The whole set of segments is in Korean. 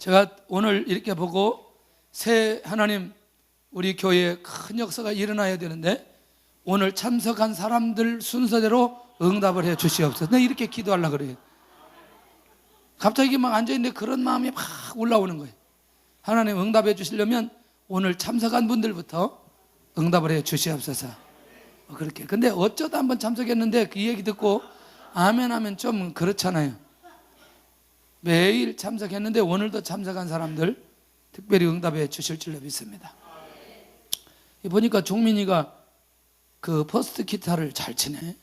제가 오늘 이렇게 보고 새 하나님 우리 교회에 큰 역사가 일어나야 되는데 오늘 참석한 사람들 순서대로 응답을 해 주시옵소서. 내가 이렇게 기도하려고 그래요. 갑자기 막 앉아있는데 그런 마음이 막 올라오는 거예요. 하나님 응답해 주시려면 오늘 참석한 분들부터 응답을 해 주시옵소서. 그렇게. 근데 어쩌다 한번 참석했는데 그 얘기 듣고 아멘 하면 좀 그렇잖아요. 매일 참석했는데 오늘도 참석한 사람들 특별히 응답해 주실 줄로 믿습니다. 보니까 종민이가 그 퍼스트 기타를 잘 치네.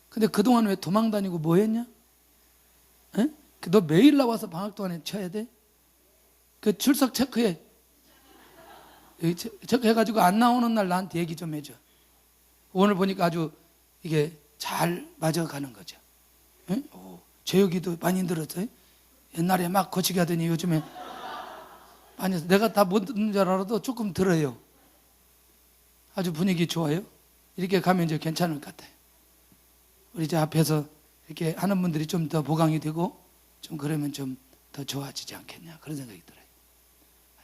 근데 그동안 왜 도망 다니고 뭐 했냐? 에? 너 매일 나와서 방학 동안에 쳐야 돼? 그 출석 체크해. 체크해가지고 안 나오는 날 나한테 얘기 좀 해줘. 오늘 보니까 아주 이게 잘 맞아가는 거죠. 에? 재혁이도 많이 늘었어요. 옛날에 막 거치게 하더니 요즘에 많이, 내가 다 못 듣는 줄 알아도 조금 들어요. 아주 분위기 좋아요. 이렇게 가면 이제 괜찮을 것 같아요. 우리 이제 앞에서 이렇게 하는 분들이 좀 더 보강이 되고 좀 그러면 좀 더 좋아지지 않겠냐 그런 생각이 들어요.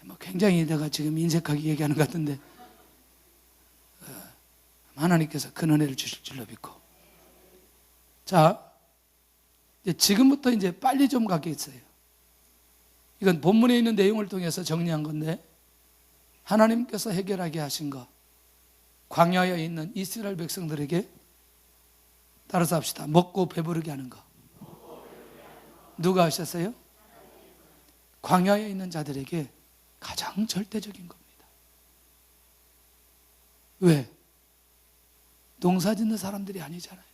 뭐 굉장히 내가 지금 인색하게 얘기하는 것 같은데 하나님께서 큰 은혜를 주실 줄로 믿고, 자 이제 지금부터 이제 빨리 좀 가겠어요. 이건 본문에 있는 내용을 통해서 정리한 건데 하나님께서 해결하게 하신 거, 광야에 있는 이스라엘 백성들에게 따라서 합시다. 먹고 배부르게 하는 거 누가 하셨어요? 광야에 있는 자들에게 가장 절대적인 겁니다. 왜? 농사 짓는 사람들이 아니잖아요.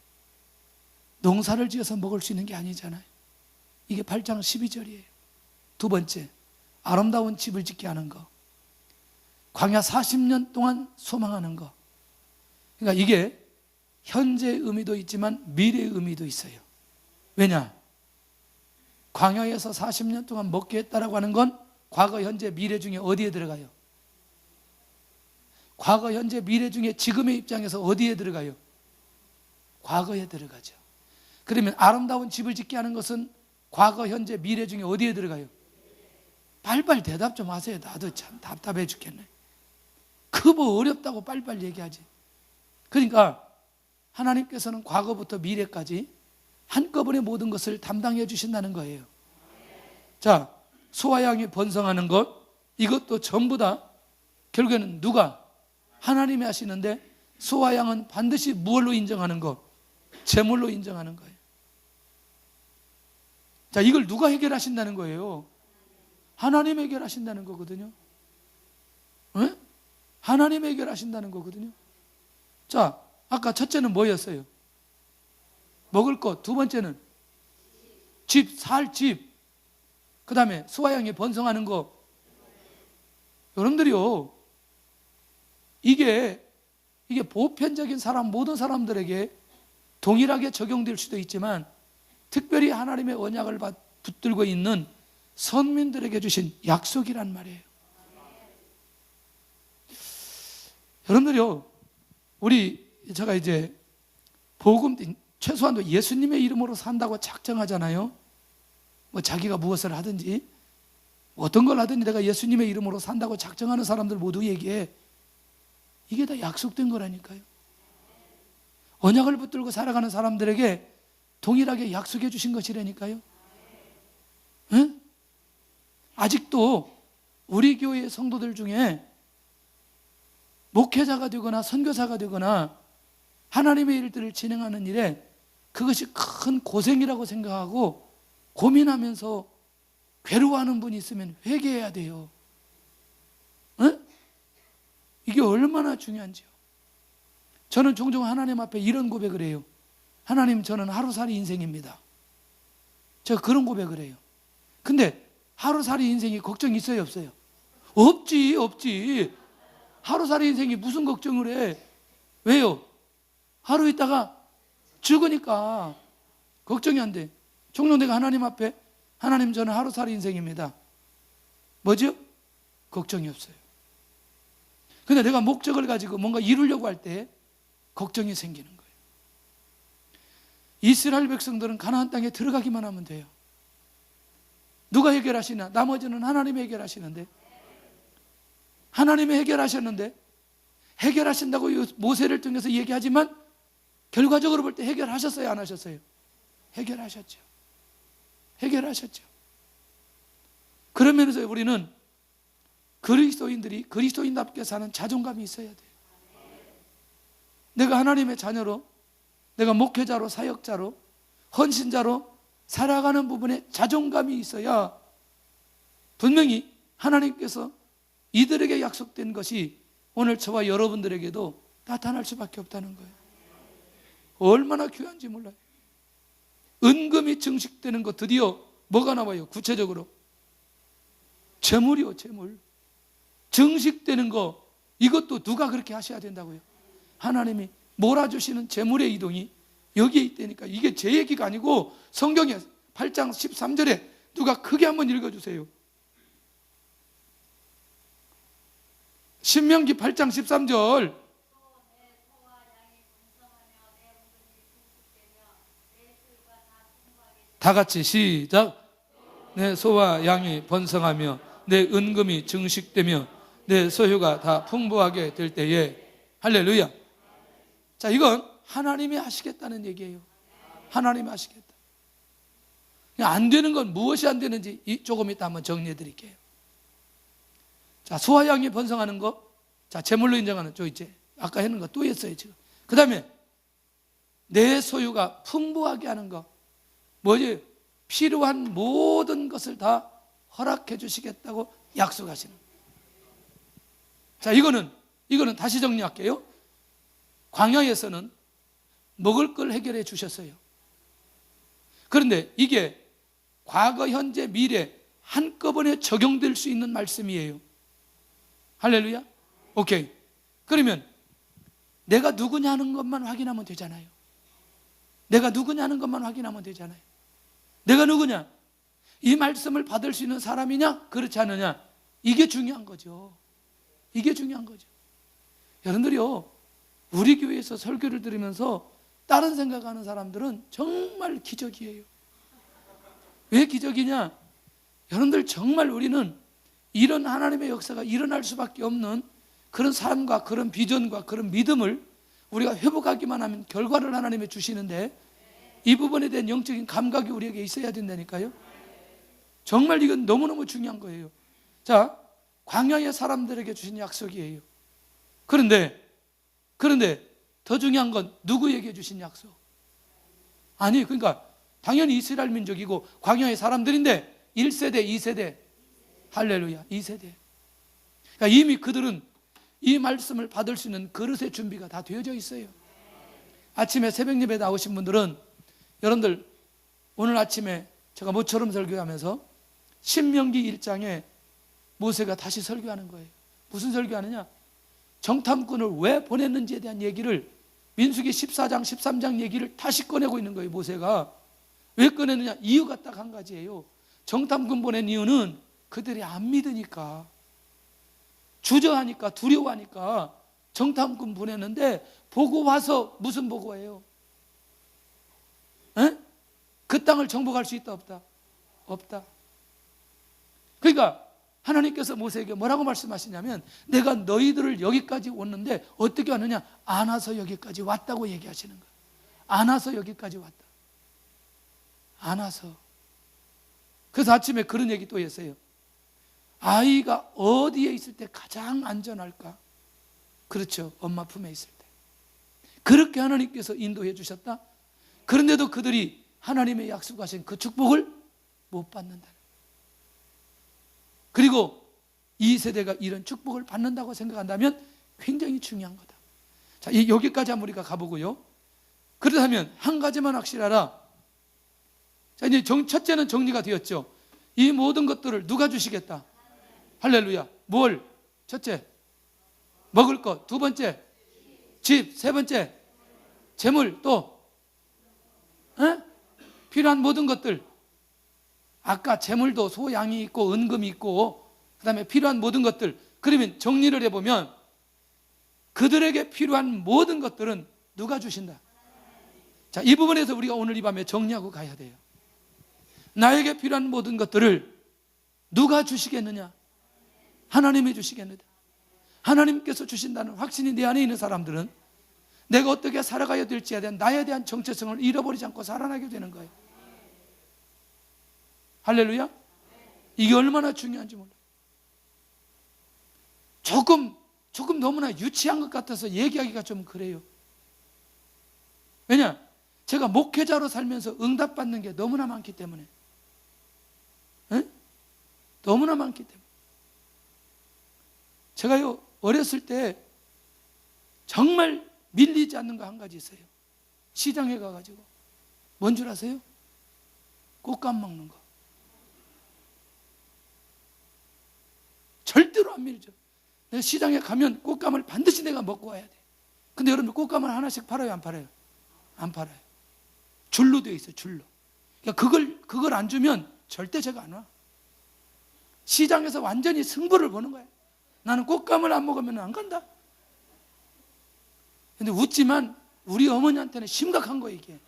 농사를 지어서 먹을 수 있는 게 아니잖아요. 이게 8장 12절이에요. 두 번째, 아름다운 집을 짓게 하는 거, 광야 40년 동안 소망하는 거. 그러니까 이게 현재의 의미도 있지만 미래의 의미도 있어요. 왜냐? 광야에서 40년 동안 먹게 했다라고 하는 건 과거, 현재, 미래 중에 어디에 들어가요? 과거, 현재, 미래 중에 지금의 입장에서 어디에 들어가요? 과거에 들어가죠. 그러면 아름다운 집을 짓게 하는 것은 과거, 현재, 미래 중에 어디에 들어가요? 빨리빨리 대답 좀 하세요. 나도 참 답답해 죽겠네. 그 뭐 어렵다고 빨리빨리 얘기하지. 그러니까 하나님께서는 과거부터 미래까지 한꺼번에 모든 것을 담당해 주신다는 거예요. 자, 소와 양이 번성하는 것, 이것도 전부 다 결국에는 누가? 하나님이 하시는데 소와 양은 반드시 무엇로 인정하는 것? 제물로 인정하는 거예요. 자, 이걸 누가 해결하신다는 거예요? 하나님 해결하신다는 거거든요. 에? 하나님 해결하신다는 거거든요. 자, 아까 첫째는 뭐였어요? 먹을 것. 두 번째는 집, 살 집. 그 다음에 소와 양이 번성하는 거. 여러분들이요, 이게 보편적인 사람, 모든 사람들에게 동일하게 적용될 수도 있지만 특별히 하나님의 언약을 붙들고 있는 선민들에게 주신 약속이란 말이에요. 여러분들이요, 제가 이제 복음, 최소한도 예수님의 이름으로 산다고 작정하잖아요. 뭐 자기가 무엇을 하든지 어떤 걸 하든지 내가 예수님의 이름으로 산다고 작정하는 사람들 모두에게 이게 다 약속된 거라니까요. 언약을 붙들고 살아가는 사람들에게 동일하게 약속해 주신 것이라니까요. 응? 아직도 우리 교회의 성도들 중에 목회자가 되거나 선교사가 되거나 하나님의 일들을 진행하는 일에 그것이 큰 고생이라고 생각하고 고민하면서 괴로워하는 분이 있으면 회개해야 돼요. 응? 이게 얼마나 중요한지요. 저는 종종 하나님 앞에 이런 고백을 해요. 하나님, 저는 하루살이 인생입니다. 제가 그런 고백을 해요. 근데 하루살이 인생이 걱정이 있어요, 없어요? 없지. 하루살이 인생이 무슨 걱정을 해? 왜요? 하루 있다가 죽으니까 걱정이 안 돼. 종종 내가 하나님 앞에, 하나님, 저는 하루살이 인생입니다. 뭐죠? 걱정이 없어요. 근데 내가 목적을 가지고 뭔가 이루려고 할 때 걱정이 생기는 거예요. 이스라엘 백성들은 가나안 땅에 들어가기만 하면 돼요. 누가 해결하시냐? 나머지는 하나님이 해결하시는데, 하나님이 해결하셨는데, 해결하신다고 모세를 통해서 얘기하지만 결과적으로 볼 때 해결하셨어요, 안 하셨어요? 해결하셨죠. 해결하셨죠. 그런 면에서 우리는 그리스도인들이 그리스도인답게 사는 자존감이 있어야 돼요. 내가 하나님의 자녀로, 내가 목회자로, 사역자로, 헌신자로 살아가는 부분에 자존감이 있어야 분명히 하나님께서 이들에게 약속된 것이 오늘 저와 여러분들에게도 나타날 수밖에 없다는 거예요. 얼마나 귀한지 몰라요. 은금이 증식되는 거 드디어 뭐가 나와요? 구체적으로 재물이요, 재물. 증식되는 거, 이것도 누가 그렇게 하셔야 된다고요? 하나님이 몰아주시는 재물의 이동이 여기에 있다니까. 이게 제 얘기가 아니고 성경에 8장 13절에 누가 크게 한번 읽어주세요. 신명기 8장 13절. 다 같이 시작. 내 소와 양이 번성하며 내 은금이 증식되며 내 소유가 다 풍부하게 될 때에. 할렐루야. 자, 이건 하나님이 하시겠다는 얘기예요. 하나님이 하시겠다. 안 되는 건 무엇이 안 되는지 조금 이따 한번 정리해 드릴게요. 자, 소와 양이 번성하는 거, 자, 제물로 인정하는 저 이제 아까 했는 거 또 했어요 지금. 그 다음에 내 소유가 풍부하게 하는 거, 뭐지? 필요한 모든 것을 다 허락해 주시겠다고 약속하시는 거예요. 자, 이거는 다시 정리할게요. 광야에서는 먹을 걸 해결해 주셨어요. 그런데 이게 과거, 현재, 미래 한꺼번에 적용될 수 있는 말씀이에요. 할렐루야. 오케이. 그러면 내가 누구냐 하는 것만 확인하면 되잖아요. 내가 누구냐 하는 것만 확인하면 되잖아요. 내가 누구냐? 이 말씀을 받을 수 있는 사람이냐? 그렇지 않느냐? 이게 중요한 거죠. 이게 중요한 거죠. 여러분들이요, 우리 교회에서 설교를 들으면서 다른 생각하는 사람들은 정말 기적이에요. 왜 기적이냐? 여러분들 정말 우리는 이런 하나님의 역사가 일어날 수밖에 없는 그런 삶과 그런 비전과 그런 믿음을 우리가 회복하기만 하면 결과를 하나님이 주시는데, 이 부분에 대한 영적인 감각이 우리에게 있어야 된다니까요. 정말 이건 너무너무 중요한 거예요. 자, 광야의 사람들에게 주신 약속이에요. 그런데 더 중요한 건 누구에게 주신 약속? 아니, 그러니까 당연히 이스라엘 민족이고 광야의 사람들인데 1세대, 2세대. 할렐루야, 2세대. 그러니까 이미 그들은 이 말씀을 받을 수 있는 그릇의 준비가 다 되어져 있어요. 아침에 새벽 예배 나오신 분들은 여러분들 오늘 아침에 제가 모처럼 설교하면서 신명기 1장에 모세가 다시 설교하는 거예요. 무슨 설교하느냐? 정탐꾼을 왜 보냈는지에 대한 얘기를, 민수기 14장 13장 얘기를 다시 꺼내고 있는 거예요. 모세가 왜 꺼내느냐? 이유가 딱 한 가지예요. 정탐꾼 보낸 이유는 그들이 안 믿으니까, 주저하니까, 두려워하니까 정탐꾼 보냈는데 보고 와서 무슨 보고예요? 에? 그 땅을 정복할 수 있다 없다? 없다. 그러니까 하나님께서 모세에게 뭐라고 말씀하시냐면, 내가 너희들을 여기까지 왔는데 어떻게 왔느냐? 안아서 여기까지 왔다고 얘기하시는 거예요. 안아서 여기까지 왔다. 안아서. 그래서 아침에 그런 얘기 또 했어요. 아이가 어디에 있을 때 가장 안전할까? 그렇죠, 엄마 품에 있을 때. 그렇게 하나님께서 인도해 주셨다. 그런데도 그들이 하나님의 약속하신 그 축복을 못 받는다. 그리고 이 세대가 이런 축복을 받는다고 생각한다면 굉장히 중요한 거다. 자, 여기까지 한번 우리가 가보고요. 그렇다면 한 가지만 확실하라. 자, 이제 첫째는 정리가 되었죠. 이 모든 것들을 누가 주시겠다? 할렐루야. 뭘? 첫째, 먹을 것. 두 번째, 집. 세 번째, 재물. 또 필요한 모든 것들. 아까 재물도 소, 양이 있고 은금이 있고 그 다음에 필요한 모든 것들. 그러면 정리를 해보면 그들에게 필요한 모든 것들은 누가 주신다? 자, 이 부분에서 우리가 오늘 이 밤에 정리하고 가야 돼요. 나에게 필요한 모든 것들을 누가 주시겠느냐? 하나님이 주시겠느냐? 하나님께서 주신다는 확신이 내 안에 있는 사람들은 내가 어떻게 살아가야 될지에 대한 나에 대한 정체성을 잃어버리지 않고 살아나게 되는 거예요. 할렐루야. 이게 얼마나 중요한지 몰라요. 조금 너무나 유치한 것 같아서 얘기하기가 좀 그래요. 왜냐? 제가 목회자로 살면서 응답받는 게 너무나 많기 때문에. 에? 너무나 많기 때문에. 제가요, 어렸을 때 정말 밀리지 않는 거 한 가지 있어요. 시장에 가가지고. 뭔 줄 아세요? 꽃감 먹는 거. 절대로 안 밀죠. 내가 시장에 가면 꽃감을 반드시 내가 먹고 와야 돼. 근데 여러분, 꽃감을 하나씩 팔아요, 안 팔아요? 안 팔아요. 줄로 되어 있어요, 줄로. 그러니까 그걸 안 주면 절대 제가 안 와. 시장에서 완전히 승부를 보는 거예요. 나는 꽃감을 안 먹으면 안 간다. 근데 웃지만 우리 어머니한테는 심각한 거예요, 이게.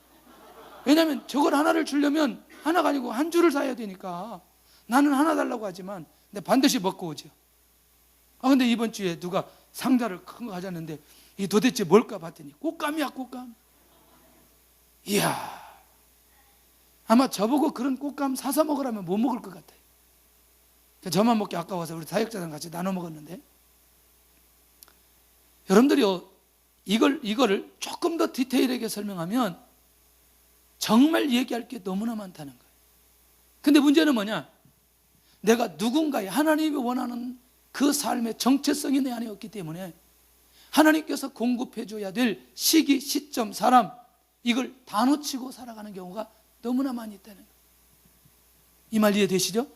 왜냐하면 저걸 하나를 주려면 하나가 아니고 한 줄을 사야 되니까. 나는 하나 달라고 하지만 근데 반드시 먹고 오죠. 근데 이번 주에 누가 상자를 큰 거 가져왔는데 이 도대체 뭘까 봤더니 꽃감이야, 꽃감. 이야, 아마 저보고 그런 꽃감 사서 먹으라면 못 먹을 것 같아요. 저만 먹기 아까워서 우리 사역자랑 같이 나눠 먹었는데, 여러분들이요, 이거를 조금 더 디테일하게 설명하면 정말 얘기할 게 너무나 많다는 거예요. 근데 문제는 뭐냐? 내가 누군가의, 하나님이 원하는 그 삶의 정체성이 내 안에 없기 때문에 하나님께서 공급해 줘야 될 시기, 시점, 사람, 이걸 다 놓치고 살아가는 경우가 너무나 많이 있다는 거예요. 이 말 이해되시죠?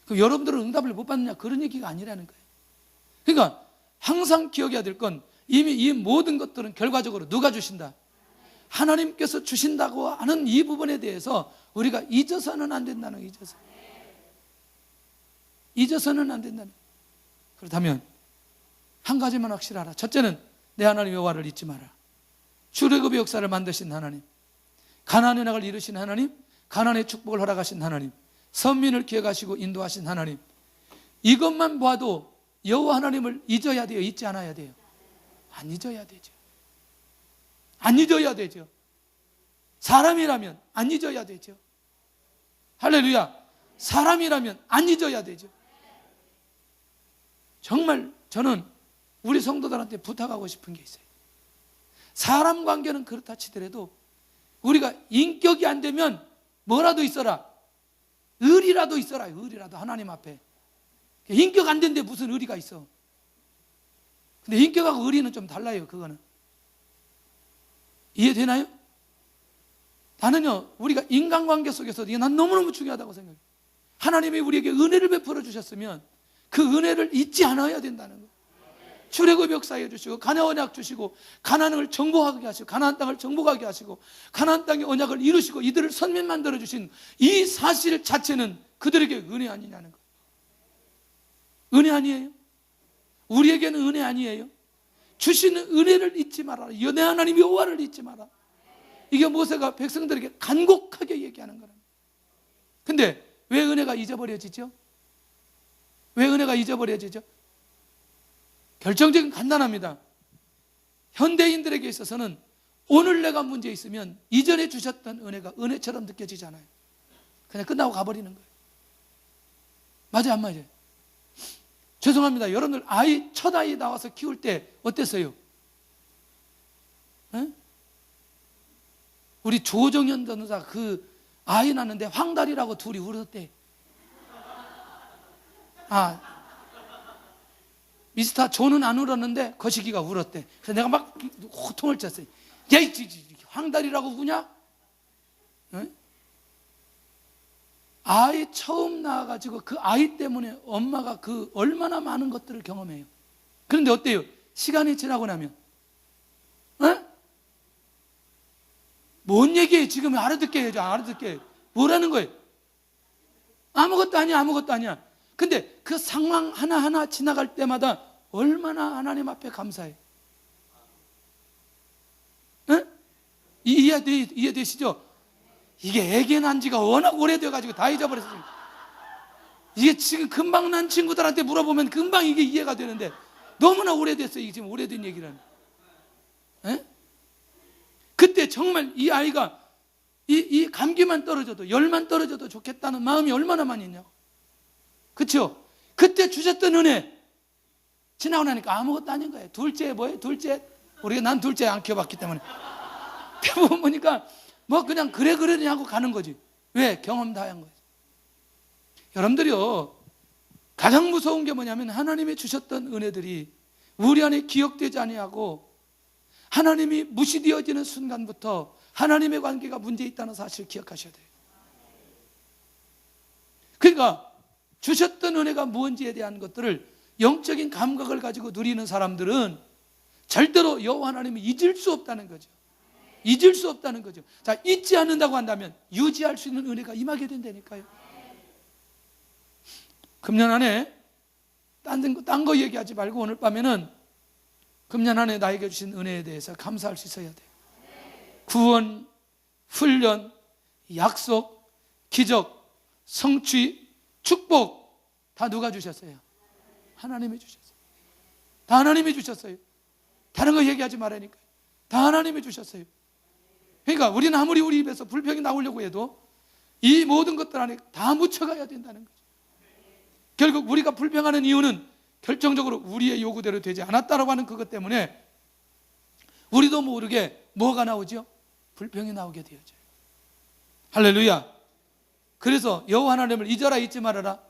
그럼 여러분들은 응답을 못 받느냐, 그런 얘기가 아니라는 거예요. 그러니까 항상 기억해야 될 건, 이미 이 모든 것들은 결과적으로 누가 주신다? 하나님께서 주신다고 하는 이 부분에 대해서 우리가 잊어서는 안 된다는 거예요. 잊어서는 안 된다는 거예요. 그렇다면 한 가지만 확실하라. 첫째는 내 하나님 여호와를 잊지 마라. 출애굽의 역사를 만드신 하나님, 가나안의 낙을 이루신 하나님, 가나안의 축복을 허락하신 하나님, 선민을 기억하시고 인도하신 하나님, 이것만 봐도 여호와 하나님을 잊어야 돼요? 잊지 않아야 돼요? 안 잊어야 되죠. 안 잊어야 되죠. 사람이라면 안 잊어야 되죠. 할렐루야. 사람이라면 안 잊어야 되죠. 정말 저는 우리 성도들한테 부탁하고 싶은 게 있어요. 사람 관계는 그렇다 치더라도 우리가 인격이 안 되면 뭐라도 있어라. 의리라도 있어라. 의리라도 하나님 앞에. 인격 안 되는데 무슨 의리가 있어. 근데 인격하고 의리는 좀 달라요. 그거는. 이해되나요? 나는요, 우리가 인간관계 속에서도 이게 난 너무너무 중요하다고 생각해요. 하나님이 우리에게 은혜를 베풀어 주셨으면 그 은혜를 잊지 않아야 된다는 거예요. 출애굽 역사해 주시고 가나안 언약 주시고 가나안을 정복하게 하시고 가나안 땅을 정복하게 하시고 가나안 땅의 언약을 이루시고 이들을 선민 만들어 주신 이 사실 자체는 그들에게 은혜 아니냐는 거예요. 은혜 아니에요? 우리에게는 은혜 아니에요? 주시는 은혜를 잊지 마라. 내 하나님 여호와를 잊지 마라. 이게 모세가 백성들에게 간곡하게 얘기하는 거랍니다. 근데 왜 은혜가 잊어버려지죠? 왜 은혜가 잊어버려지죠? 결정적인 간단합니다. 현대인들에게 있어서는 오늘 내가 문제 있으면 이전에 주셨던 은혜가 은혜처럼 느껴지잖아요. 그냥 끝나고 가버리는 거예요. 맞아요, 안 맞아요? 죄송합니다. 여러분들 첫 아이 나와서 키울 때 어땠어요? 에? 우리 조정현 전도사 그 아이 낳는데 황달이라고 둘이 울었대. 미스터 조는 안 울었는데 거시기가 울었대. 그래서 내가 막 호통을 쳤어요. 야, 황달이라고 우냐? 에? 아이 처음 낳아가지고 그 아이 때문에 엄마가 그 얼마나 많은 것들을 경험해요. 그런데 어때요? 시간이 지나고 나면 뭔 얘기예요? 지금 알아듣게 해야죠. 알아듣게. 뭐라는 거예요? 아무것도 아니야, 아무것도 아니야. 근데 그 상황 하나하나 지나갈 때마다 얼마나 하나님 앞에 감사해. 이해되시죠? 이게 애기 난 지가 워낙 오래돼가지고 다 잊어버렸어요. 이게 지금 금방 난 친구들한테 물어보면 금방 이게 이해가 되는데 너무나 오래됐어요. 이게 지금 오래된 얘기라는. 에? 그때 정말 이 아이가 이 감기만 떨어져도 열만 떨어져도 좋겠다는 마음이 얼마나 많이 있냐고. 그렇죠? 그때 주셨던 은혜 지나고 나니까 아무것도 아닌 거예요. 둘째 뭐예요? 둘째 우리가 난 둘째 안 키워봤기 때문에 대부분 보니까 뭐 그냥 그러니 하고 가는 거지. 왜? 경험 다 한 거예요. 여러분들이요, 가장 무서운 게 뭐냐면 하나님이 주셨던 은혜들이 우리 안에 기억되지 아니하고 하나님이 무시되어지는 순간부터 하나님의 관계가 문제 있다는 사실을 기억하셔야 돼요. 그러니까 주셨던 은혜가 무엇인지에 대한 것들을 영적인 감각을 가지고 누리는 사람들은 절대로 여호와 하나님을 잊을 수 없다는 거죠. 잊을 수 없다는 거죠. 자, 잊지 않는다고 한다면 유지할 수 있는 은혜가 임하게 된다니까요. 금년 안에 딴 거 얘기하지 말고 오늘 밤에는 금년 안에 나에게 주신 은혜에 대해서 감사할 수 있어야 돼요. 구원, 훈련, 약속, 기적, 성취, 축복 다 누가 주셨어요? 하나님이 주셨어요. 다 하나님이 주셨어요. 다른 거 얘기하지 말라니까. 다 하나님이 주셨어요. 그러니까 우리는 아무리 우리 입에서 불평이 나오려고 해도 이 모든 것들 안에 다 묻혀가야 된다는 거죠. 결국 우리가 불평하는 이유는 결정적으로 우리의 요구대로 되지 않았다라고 하는 그것 때문에 우리도 모르게 뭐가 나오죠? 불평이 나오게 되어져요. 할렐루야. 그래서 여호와 하나님을 잊어라, 잊지 말아라.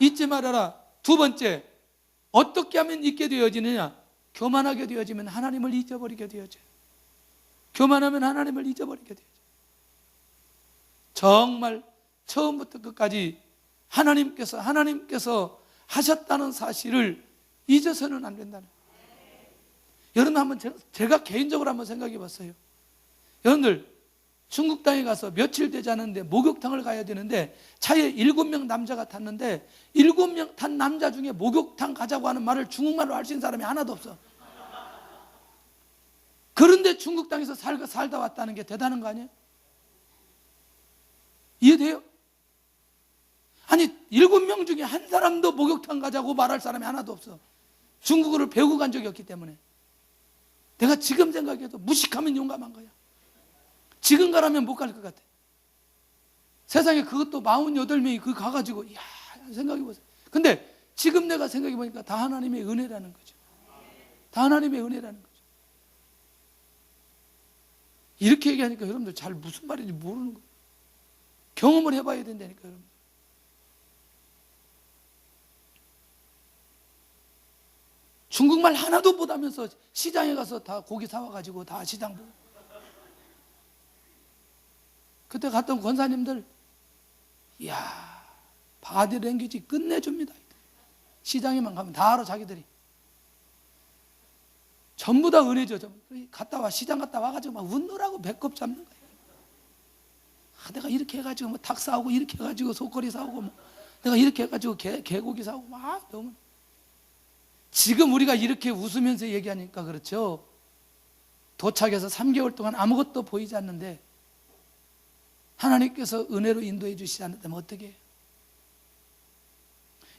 잊지 말아라. 두 번째, 어떻게 하면 잊게 되어지느냐? 교만하게 되어지면 하나님을 잊어버리게 되어져요. 교만하면 하나님을 잊어버리게 되어져요. 정말 처음부터 끝까지 하나님께서 하셨다는 사실을 잊어서는 안 된다는 거예요. 여러분 한번 제가 개인적으로 한번 생각해 봤어요. 여러분들 중국 땅에 가서 며칠 되지 않았는데 목욕탕을 가야 되는데 차에 7명 남자가 탔는데 7명 탄 남자 중에 목욕탕 가자고 하는 말을 중국말로 할 수 있는 사람이 하나도 없어. 그런데 중국 땅에서 살다 왔다는 게 대단한 거 아니에요? 이해돼요? 아니 7명 중에 한 사람도 목욕탕 가자고 말할 사람이 하나도 없어. 중국어를 배우고 간 적이 없기 때문에. 내가 지금 생각해도 무식하면 용감한 거야. 지금 가라면 못 갈 것 같아. 세상에 그것도 48명이 그 가가지고 이야 생각해보세요. 근데 지금 내가 생각해보니까 다 하나님의 은혜라는 거죠. 다 하나님의 은혜라는 거죠. 이렇게 얘기하니까 여러분들 잘 무슨 말인지 모르는 거예요. 경험을 해봐야 된다니까 여러분. 중국말 하나도 못하면서 시장에 가서 다 고기 사와가지고 다 시장 보고. 그때 갔던 권사님들 이야 바디랭귀지 끝내줍니다. 시장에만 가면 다 알아 자기들이. 전부 다 은혜죠. 갔다 와 시장 갔다 와가지고 막 웃느라고 배꼽 잡는 거예요. 내가 이렇게 해가지고 뭐 닭 사오고 이렇게 해가지고 소고기 사오고 뭐 내가 이렇게 해가지고 개고기 사오고 막 너무. 지금 우리가 이렇게 웃으면서 얘기하니까 그렇죠. 도착해서 3개월 동안 아무것도 보이지 않는데 하나님께서 은혜로 인도해 주시지 않았다면 어떻게 해요?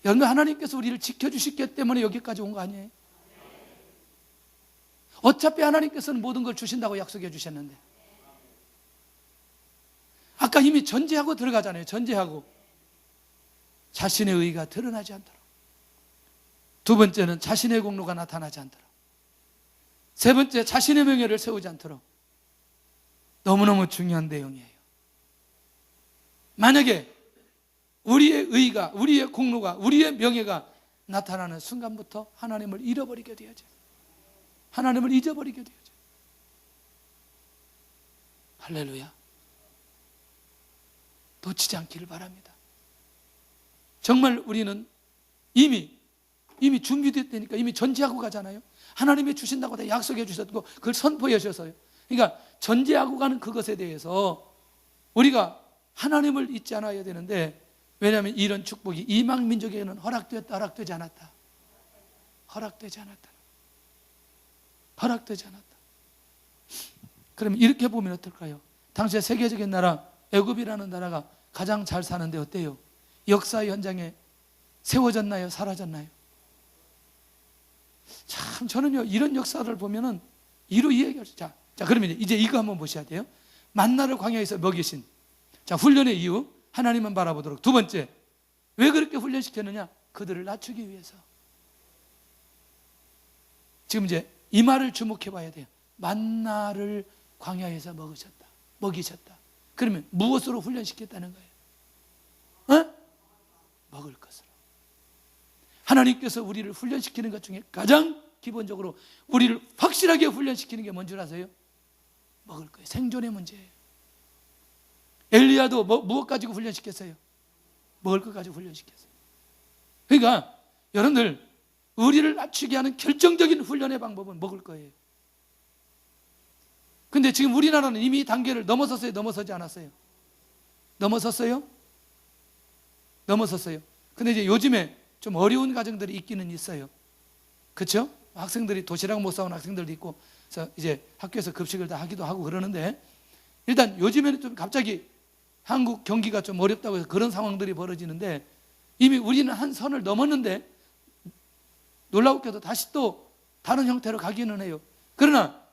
여러분 하나님께서 우리를 지켜주시기 때문에 여기까지 온 거 아니에요? 어차피 하나님께서는 모든 걸 주신다고 약속해 주셨는데 아까 이미 전제하고 들어가잖아요. 전제하고 자신의 의의가 드러나지 않도록. 두 번째는 자신의 공로가 나타나지 않도록. 세 번째 자신의 명예를 세우지 않도록. 너무너무 중요한 내용이에요. 만약에 우리의 의의가, 우리의 공로가, 우리의 명예가 나타나는 순간부터 하나님을 잃어버리게 되어져요. 하나님을 잊어버리게 되어져요. 할렐루야. 놓치지 않기를 바랍니다. 정말 우리는 이미 준비됐다니까 이미 전제하고 가잖아요. 하나님이 주신다고 다 약속해 주셨고 그걸 선포해 주셔서요. 그러니까 전제하고 가는 그것에 대해서 우리가 하나님을 잊지 않아야 되는데 왜냐하면 이런 축복이 이방 민족에게는 허락되었다 허락되지 않았다. 허락되지 않았다. 허락되지 않았다. 그러면 이렇게 보면 어떨까요? 당시에 세계적인 나라 애굽이라는 나라가 가장 잘 사는데 어때요? 역사 현장에 세워졌나요? 사라졌나요? 참 저는요 이런 역사를 보면은 이루 이해가 자 그러면 이제 이거 한번 보셔야 돼요. 만나를 광야에서 먹이신 자 훈련의 이유 하나님만 바라보도록. 두 번째, 왜 그렇게 훈련시켰느냐? 그들을 낮추기 위해서. 지금 이제 이 말을 주목해 봐야 돼요. 만나를 광야에서 먹이셨다. 그러면 무엇으로 훈련시켰다는 거예요? 먹을 것으로. 하나님께서 우리를 훈련시키는 것 중에 가장 기본적으로 우리를 확실하게 훈련시키는 게 뭔 줄 아세요? 먹을 거예요. 생존의 문제예요. 엘리야도 무엇 가지고 훈련시켰어요? 먹을 것 가지고 훈련시켰어요. 그러니까 여러분들 우리를 낮추게 하는 결정적인 훈련의 방법은 먹을 거예요. 근데 지금 우리나라는 이미 단계를 넘어섰어요? 넘어서지 않았어요? 넘어섰어요? 넘어섰어요. 근데 이제 요즘에 좀 어려운 가정들이 있기는 있어요. 그렇죠? 학생들이 도시락 못 사온 학생들도 있고 그래서 이제 학교에서 급식을 다 하기도 하고 그러는데 일단 요즘에는 좀 갑자기 한국 경기가 좀 어렵다고 해서 그런 상황들이 벌어지는데 이미 우리는 한 선을 넘었는데 놀라웠게도 다시 또 다른 형태로 가기는 해요. 그러나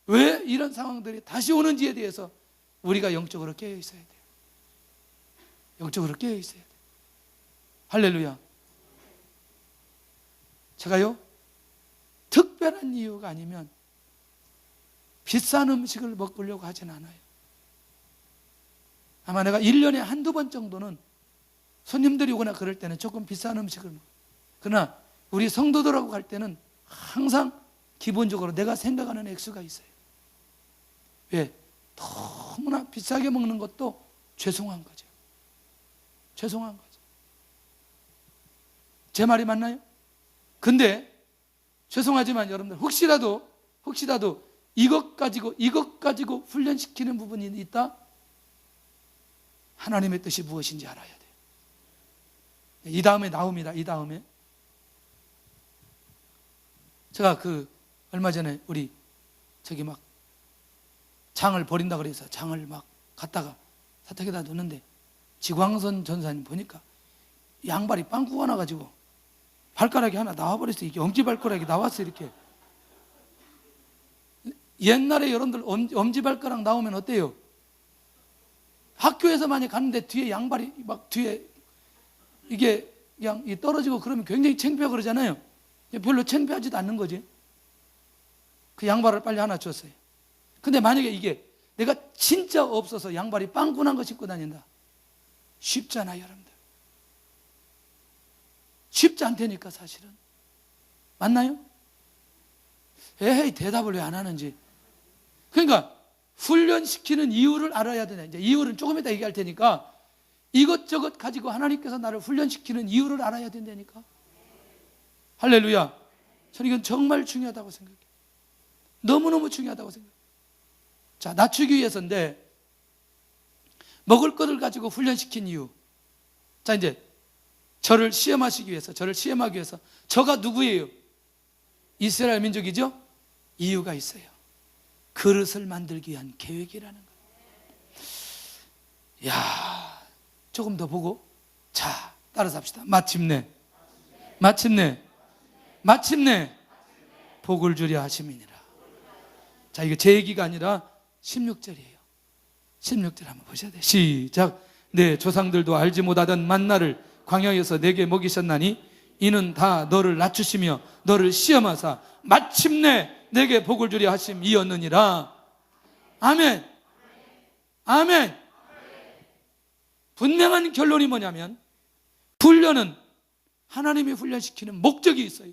왜 이런 상황들이 다시 오는지에 대해서 우리가 영적으로 깨어 있어야 돼요. 영적으로 깨어 있어야 돼요. 할렐루야. 제가요 특별한 이유가 아니면 비싼 음식을 먹으려고 하진 않아요. 아마 내가 1년에 한두 번 정도는 손님들이 오거나 그럴 때는 조금 비싼 음식을 먹어요. 그러나 우리 성도들하고 갈 때는 항상 기본적으로 내가 생각하는 액수가 있어요. 왜? 너무나 비싸게 먹는 것도 죄송한 거죠. 죄송한 거죠. 제 말이 맞나요? 근데 죄송하지만 여러분들 혹시라도 이것 가지고 훈련시키는 부분이 있다? 하나님의 뜻이 무엇인지 알아야 돼요. 이 다음에 나옵니다. 이 다음에 제가 얼마 전에 우리 저기 막 장을 버린다 그래서 장을 막 갖다가 사택에다 뒀는데 지광선 전사님 보니까 양발이 빵꾸가 나가지고 발가락이 하나 나와버렸어요. 이게 엄지발가락이 나왔어요. 이렇게. 옛날에 여러분들 엄지발가락 나오면 어때요? 학교에서 만약 갔는데 뒤에 양발이 막 뒤에 이게 그냥 떨어지고 그러면 굉장히 창피하고 그러잖아요. 별로 창피하지도 않는 거지. 그 양발을 빨리 하나 줬어요. 근데 만약에 이게 내가 진짜 없어서 양발이 빵꾸 난 거 신고 다닌다. 쉽잖아요, 여러분들. 쉽지 않다니까 사실은. 맞나요? 에헤이 대답을 왜 안 하는지. 그러니까 훈련시키는 이유를 알아야 되네. 이제 이유는 조금 이따 얘기할 테니까 이것저것 가지고 하나님께서 나를 훈련시키는 이유를 알아야 된다니까. 할렐루야. 저는 이건 정말 중요하다고 생각해요. 너무너무 중요하다고 생각해요. 자, 낮추기 위해서인데 먹을 것을 가지고 훈련시킨 이유. 자, 이제 저를 시험하기 위해서 저가 누구예요? 이스라엘 민족이죠? 이유가 있어요. 그릇을 만들기 위한 계획이라는 거예요. 야, 조금 더 보고 자, 따라서 합시다. 마침내 복을 주려 하심이니라. 자, 이거 제 얘기가 아니라 16절이에요. 16절 한번 보셔야 돼요. 시작. 내 조상들도 알지 못하던 만나를 광야에서 내게 먹이셨나니 이는 다 너를 낮추시며 너를 시험하사 마침내 내게 복을 주려 하심이었느니라. 아멘. 아멘. 분명한 결론이 뭐냐면 훈련은 하나님이 훈련시키는 목적이 있어요.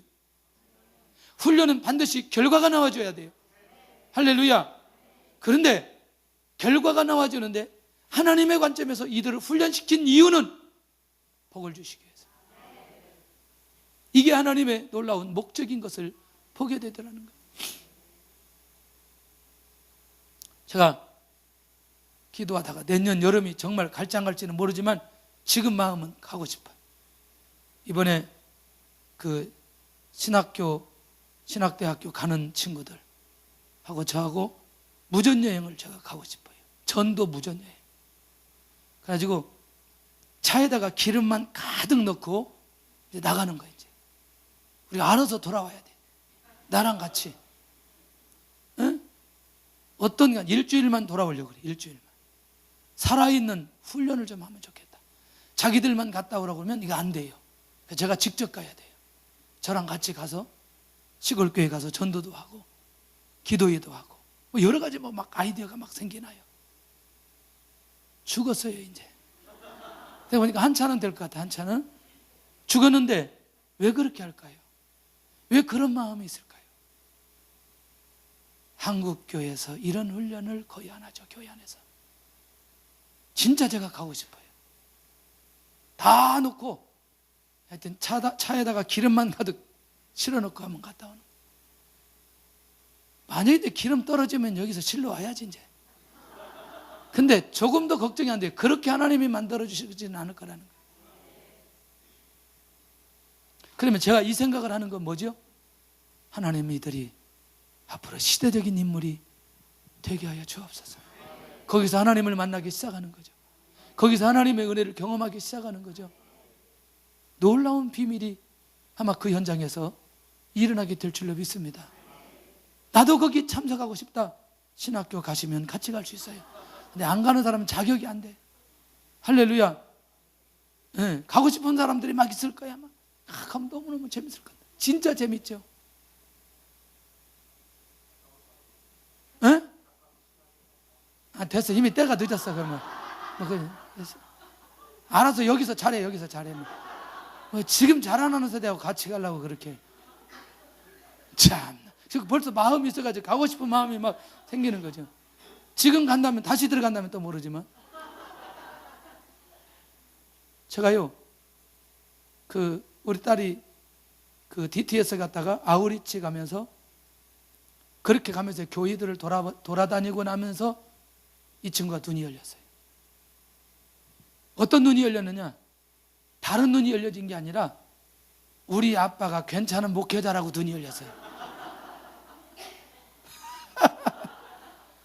훈련은 반드시 결과가 나와줘야 돼요. 할렐루야. 그런데 결과가 나와주는데 하나님의 관점에서 이들을 훈련시킨 이유는 복을 주시기 위해서. 이게 하나님의 놀라운 목적인 것을 보게 되더라는 거예요. 제가 기도하다가 내년 여름이 정말 갈지 안 갈지는 모르지만 지금 마음은 가고 싶어요. 이번에 신학대학교 가는 친구들하고 저하고 무전여행을 제가 가고 싶어요. 전도 무전여행. 그래가지고 차에다가 기름만 가득 넣고 이제 나가는 거예요. 이제 우리가 알아서 돌아와야 돼. 나랑 같이. 응? 어떤 일주일만 돌아오려고 그래. 일주일만. 살아있는 훈련을 좀 하면 좋겠다. 자기들만 갔다 오라고 그러면 이거 안 돼요. 제가 직접 가야 돼요. 저랑 같이 가서 시골교회 가서 전도도 하고 기도회도 하고 뭐 여러 가지 뭐 막 아이디어가 막 생기나요. 죽었어요 이제. 내가 보니까 한 차는 될 것 같아. 한 차는 죽었는데 왜 그렇게 할까요? 왜 그런 마음이 있을까요? 한국 교회에서 이런 훈련을 거의 안 하죠. 교회 안에서. 진짜 제가 가고 싶어요. 다 놓고 하여튼 차에다가 기름만 가득 실어놓고 한번 갔다 오는. 만약에 기름 떨어지면 여기서 실러 와야지 이제. 근데 조금도 걱정이 안 돼요. 그렇게 하나님이 만들어 주시지는 않을 거라는 거예요. 그러면 제가 이 생각을 하는 건 뭐죠? 하나님 이들이 앞으로 시대적인 인물이 되게 하여 주옵소서. 거기서 하나님을 만나기 시작하는 거죠. 거기서 하나님의 은혜를 경험하기 시작하는 거죠. 놀라운 비밀이 아마 그 현장에서 일어나게 될 줄로 믿습니다. 나도 거기 참석하고 싶다. 신학교 가시면 같이 갈 수 있어요. 근데 안 가는 사람은 자격이 안 돼. 할렐루야. 네, 가고 싶은 사람들이 막 있을 거야. 아마. 가면 너무너무 재밌을 거야. 진짜 재밌죠. 네? 아, 됐어. 이미 때가 늦었어. 그러면 됐어. 알아서 여기서 잘해. 여기서 잘해. 뭐 지금 잘 안 하는 세대하고 같이 가려고 그렇게. 참. 지금 벌써 마음이 있어가지고 가고 싶은 마음이 막 생기는 거죠. 지금 간다면 다시 들어간다면 또 모르지만 제가요 우리 딸이 DTS 갔다가 아우리치 가면서 그렇게 가면서 교회들을 돌아다니고 나면서 이 친구가 눈이 열렸어요. 어떤 눈이 열렸느냐? 다른 눈이 열려진 게 아니라 우리 아빠가 괜찮은 목회자라고 눈이 열렸어요.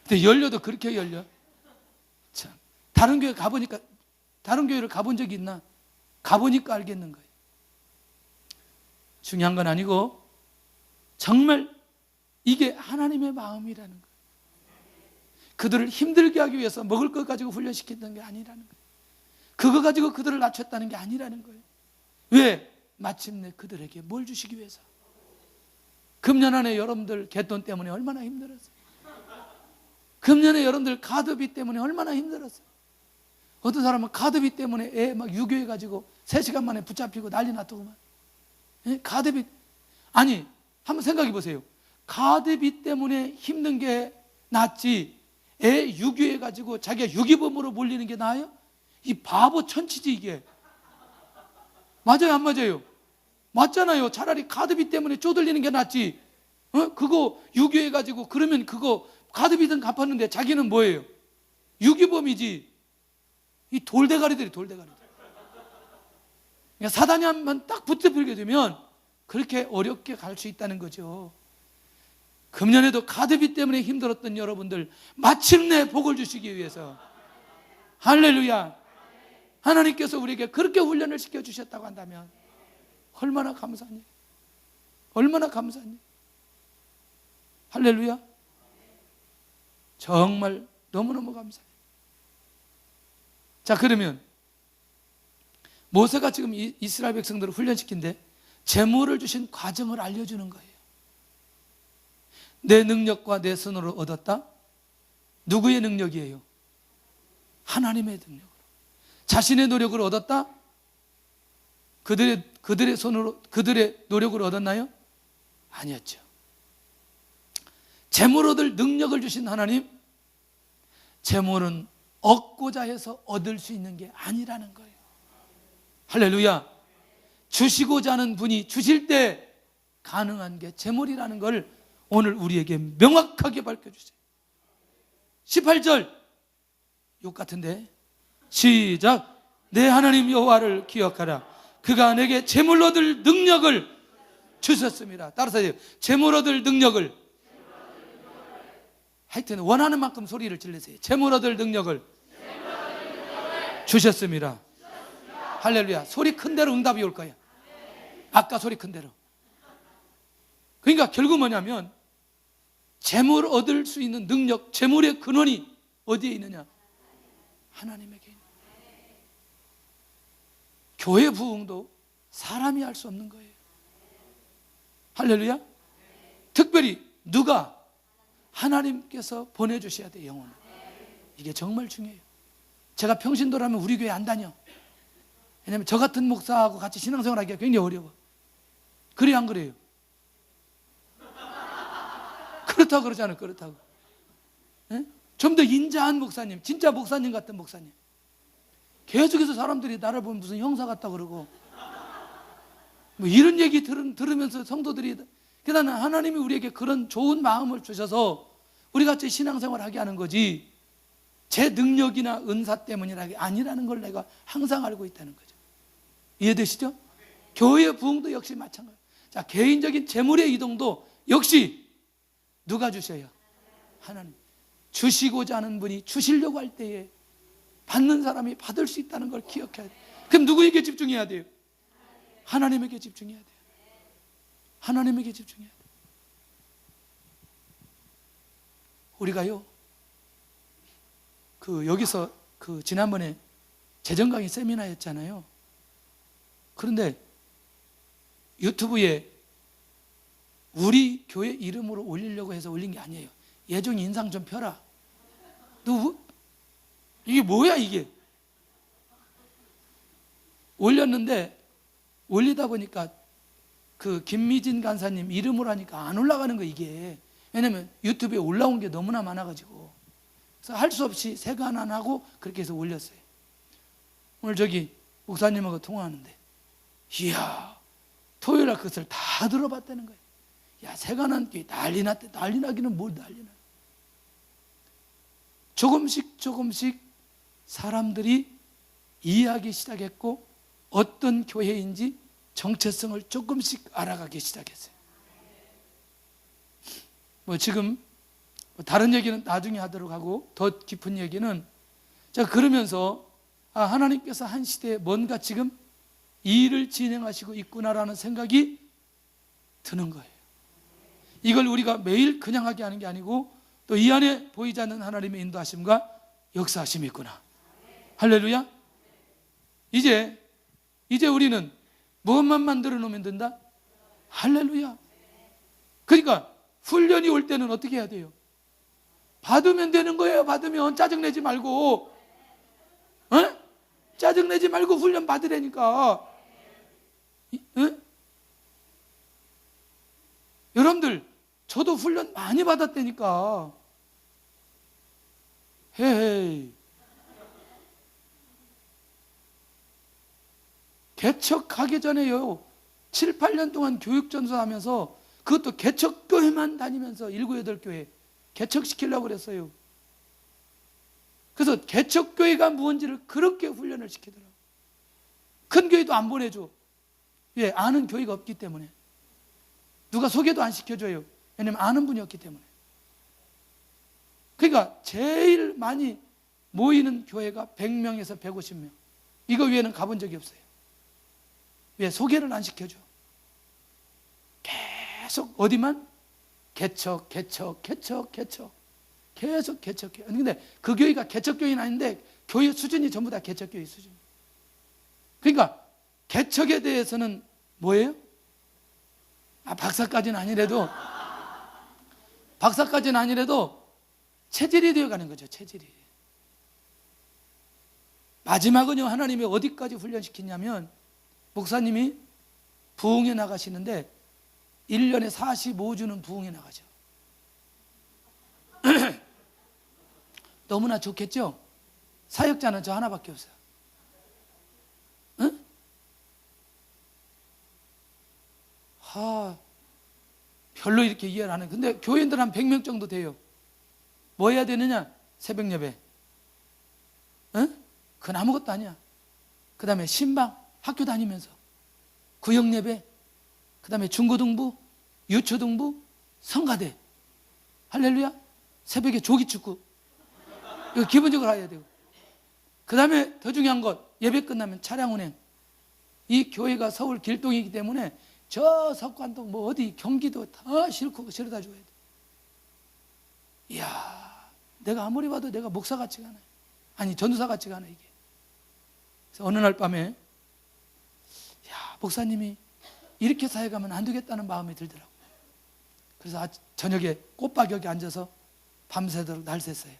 근데 열려도 그렇게 열려. 참. 다른 교회 가보니까, 다른 교회를 가본 적이 있나? 가보니까 알겠는 거예요. 중요한 건 아니고, 정말 이게 하나님의 마음이라는 거예요. 그들을 힘들게 하기 위해서 먹을 것 가지고 훈련시켰던 게 아니라는 거예요. 그거 가지고 그들을 낮췄다는 게 아니라는 거예요. 왜? 마침내 그들에게 뭘 주시기 위해서. 금년 안에 여러분들 갯돈 때문에 얼마나 힘들었어요. 금년에 여러분들 카드비 때문에 얼마나 힘들었어요. 어떤 사람은 카드비 때문에 애 막 유교해가지고 3시간 만에 붙잡히고 난리 났더구만. 카드비. 아니, 한번 생각해 보세요. 카드비 때문에 힘든 게 낫지 애 유교해가지고 자기가 유기범으로 몰리는 게 나아요? 이 바보 천치지 이게. 맞아요 안 맞아요? 맞잖아요. 차라리 카드비 때문에 쪼들리는 게 낫지. 그거 유교해가지고 그러면 그거 카드비든 갚았는데 자기는 뭐예요? 유기범이지. 이 돌대가리들이 돌대가리들. 그러니까 사단이 한번 딱 붙어들게 되면 그렇게 어렵게 갈 수 있다는 거죠. 금년에도 카드비 때문에 힘들었던 여러분들 마침내 복을 주시기 위해서 할렐루야. 하나님께서 우리에게 그렇게 훈련을 시켜주셨다고 한다면 얼마나 감사하니? 얼마나 감사하니? 할렐루야. 정말 너무너무 감사해요. 자, 그러면 모세가 지금 이스라엘 백성들을 훈련시킨데 재물을 주신 과정을 알려주는 거예요. 내 능력과 내 손으로 얻었다? 누구의 능력이에요? 하나님의 능력으로. 자신의 노력으로 얻었다? 그들의 손으로, 그들의 노력으로 얻었나요? 아니었죠. 재물 얻을 능력을 주신 하나님, 재물은 얻고자 해서 얻을 수 있는 게 아니라는 거예요. 할렐루야. 주시고자 하는 분이 주실 때 가능한 게 재물이라는 걸 오늘 우리에게 명확하게 밝혀주세요. 18절 욕 같은데 시작. 내 하나님 여호와를 기억하라. 그가 내게 재물 얻을 능력을 주셨습니다. 따라서 해요. 재물 얻을 능력을. 하여튼 원하는 만큼 소리를 질르세요. 재물 얻을 능력을 주셨습니다. 할렐루야. 소리 큰 대로 응답이 올 거야. 아까 소리 큰 대로. 그러니까 결국 뭐냐면 재물 얻을 수 있는 능력, 재물의 근원이 어디에 있느냐? 하나님에게 있는 거예요. 교회 부흥도 사람이 할 수 없는 거예요. 할렐루야. 특별히 누가? 하나님께서 보내주셔야 돼요. 영혼을. 이게 정말 중요해요. 제가 평신도라면 우리 교회 안 다녀. 왜냐하면 저 같은 목사하고 같이 신앙생활 하기가 굉장히 어려워. 그래요, 안 그래요? 그렇다고 그러잖아요. 그렇다고. 좀 더 인자한 목사님, 진짜 목사님 같은 목사님. 계속해서 사람들이 나를 보면 무슨 형사 같다 그러고 뭐 이런 얘기 들으면서 성도들이, 그러나 하나님이 우리에게 그런 좋은 마음을 주셔서 우리 같이 신앙생활 하게 하는 거지 제 능력이나 은사 때문이라 아니라는 걸 내가 항상 알고 있다는 거죠. 이해되시죠? 교회 부흥도 역시 마찬가지. 자, 개인적인 재물의 이동도 역시 누가 주셔요? 하나님. 주시고자 하는 분이 주시려고 할 때에 받는 사람이 받을 수 있다는 걸 기억해야 돼요. 그럼 누구에게 집중해야 돼요? 하나님에게 집중해야 돼요. 하나님에게 집중해야 돼요. 우리가요, 여기서 지난번에 재정 강의 세미나였잖아요. 그런데 유튜브에 우리 교회 이름으로 올리려고 해서 올린 게 아니에요. 예종 인상 좀 펴라. 이게 뭐야 이게? 올렸는데 올리다 보니까 김미진 간사님 이름으로 하니까 안 올라가는 거 이게. 왜냐면 유튜브에 올라온 게 너무나 많아가지고. 그래서 할 수 없이 세간안하고 그렇게 해서 올렸어요. 오늘 목사님하고 통화하는데, 이야, 토요일날 그것을 다 들어봤다는 거예요. 야, 세간안 교회 난리 났대. 난리 나기는 뭘 난리 나. 조금씩 사람들이 이해하기 시작했고 어떤 교회인지 정체성을 조금씩 알아가기 시작했어요. 지금 다른 얘기는 나중에 하도록 하고 더 깊은 얘기는 제가 그러면서 하나님께서 한 시대에 뭔가 지금 이 일을 진행하시고 있구나라는 생각이 드는 거예요. 이걸 우리가 매일 그냥 하게 하는 게 아니고 또 이 안에 보이지 않는 하나님의 인도하심과 역사하심이 있구나. 할렐루야. 이제 우리는 무엇만 만들어 놓으면 된다? 할렐루야. 그러니까 훈련이 올 때는 어떻게 해야 돼요? 받으면 되는 거예요. 받으면 짜증내지 말고, 짜증내지 말고 훈련 받으라니까. 여러분들, 저도 훈련 많이 받았다니까. 헤헤이. 개척하기 전에요, 7, 8년 동안 교육전수하면서 그것도 개척교회만 다니면서 7, 8교회 개척시키려고 그랬어요. 그래서 개척교회가 무엇인지를 그렇게 훈련을 시키더라고요. 큰 교회도 안 보내줘. 왜? 아는 교회가 없기 때문에. 누가 소개도 안 시켜줘요. 왜냐면 아는 분이 없기 때문에. 그러니까 제일 많이 모이는 교회가 100명에서 150명. 이거 외에는 가본 적이 없어요. 왜? 소개를 안 시켜줘. 계속 어디만? 개척. 계속 개척교회. 근데 그 교회가 개척교회는 아닌데 교회 수준이 전부 다 개척교회 수준. 그러니까 개척에 대해서는 뭐예요? 박사까지는 아니래도 체질이 되어가는 거죠. 체질이. 마지막은요, 하나님이 어디까지 훈련시키냐면 목사님이 부흥에 나가시는데 1년에 45주는 부흥에 나가죠. 너무나 좋겠죠? 사역자는 저 하나밖에 없어요. 응? 별로 이렇게 이해를 안 해요. 근데 교인들 한 100명 정도 돼요. 뭐 해야 되느냐? 새벽 예배. 응? 그건 아무것도 아니야. 그 다음에 신방, 학교 다니면서 구역 예배, 그 다음에 중고등부, 유초등부, 성가대. 할렐루야. 새벽에 조기축구. 이거 기본적으로 해야 되고. 그 다음에 더 중요한 것, 예배 끝나면 차량 운행. 이 교회가 서울 길동이기 때문에 저 석관동 뭐 어디 경기도 다 싣고 데려다 줘야 돼. 이야, 내가 아무리 봐도 내가 목사 같지가 않아요. 아니 전도사 같지가 않아 이게. 그래서 어느 날 밤에 야, 목사님이 이렇게 사역하면 안 되겠다는 마음이 들더라고요. 그래서 저녁에 꽃바격에 앉아서 밤새도록 날 샜어요.